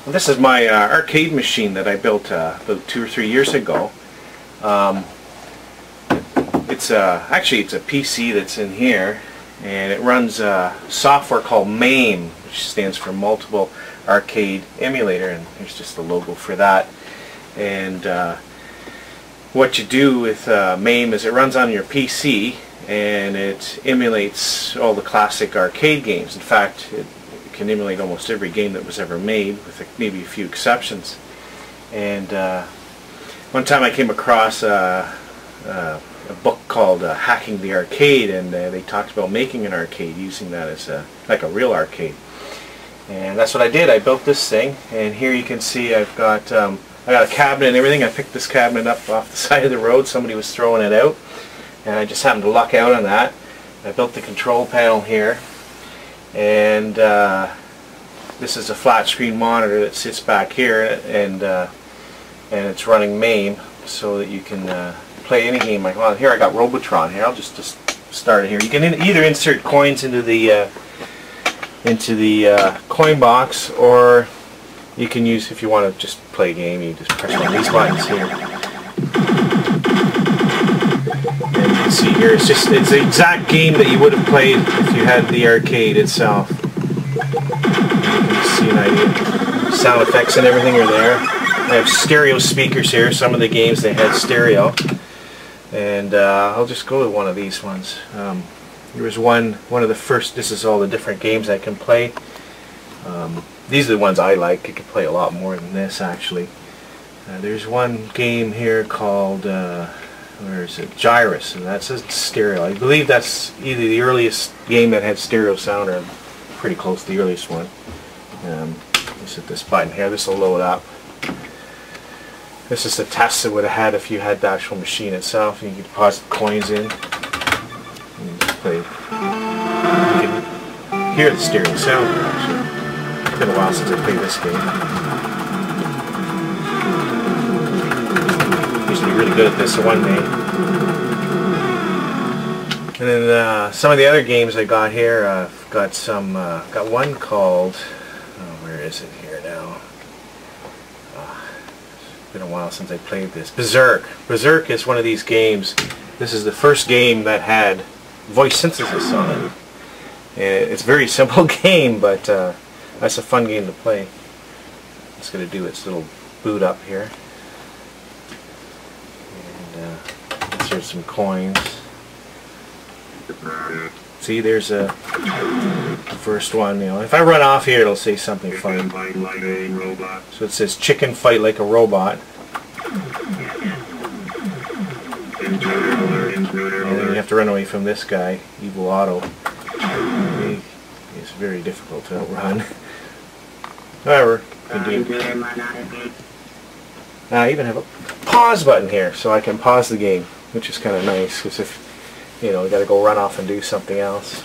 This is my arcade machine that I built about 2 or 3 years ago. Actually it's a PC that's in here, and it runs software called MAME, which stands for Multiple Arcade Emulator, and here's just the logo for that. And what you do with MAME is it runs on your PC and it emulates all the classic arcade games. In fact, it can emulate almost every game that was ever made, with maybe a few exceptions. And one time I came across a book called Hacking the Arcade, and they talked about making an arcade using that as like a real arcade. And that's what I did. I built this thing, and here you can see I've got I got a cabinet and everything. I picked this cabinet up off the side of the road. Somebody was throwing it out, and I just happened to luck out on that. I built the control panel here, and this is a flat screen monitor that sits back here, and it's running MAME so that you can play any game like well. Here I got Robotron here. I'll just start it here. You can either insert coins into the coin box, or you can use, if you want to just play a game, you just press one of these buttons here. And you can see here, it's the exact game that you would have played if you had the arcade itself. You can see an idea. Sound effects and everything are there. I have stereo speakers here. Some of the games they had stereo. And I'll just go to one of these ones. There was one of the first. This is all the different games I can play. These are the ones I like. You can play a lot more than this, actually. There's one game here called where is it? Gyrus, and that's a stereo. I believe that's either the earliest game that had stereo sound, or pretty close to the earliest one. Just hit this button here. This will load up. This is the test it would have had if you had the actual machine itself. You can deposit coins in. And just play. You can hear the stereo sound here, actually. It's been a while since I played this game. Usually really good at this one day. And then some of the other games I got here, I've got some. Got one called. Oh, where is it here now? It's been a while since I played this. Berserk. Berserk is one of these games. This is the first game that had voice synthesis on it. And it's a very simple game, but that's a fun game to play. It's going to do its little boot up here. And here's some coins. See, there's the first one. You know, if I run off here, it'll say something funny. So it says "Chicken fight like a robot." And then you have to run away from this guy, Evil Otto. He's very difficult to outrun. However, you can do. I even have a pause button here, so I can pause the game, which is kind of nice, because if you know, you got to go run off and do something else.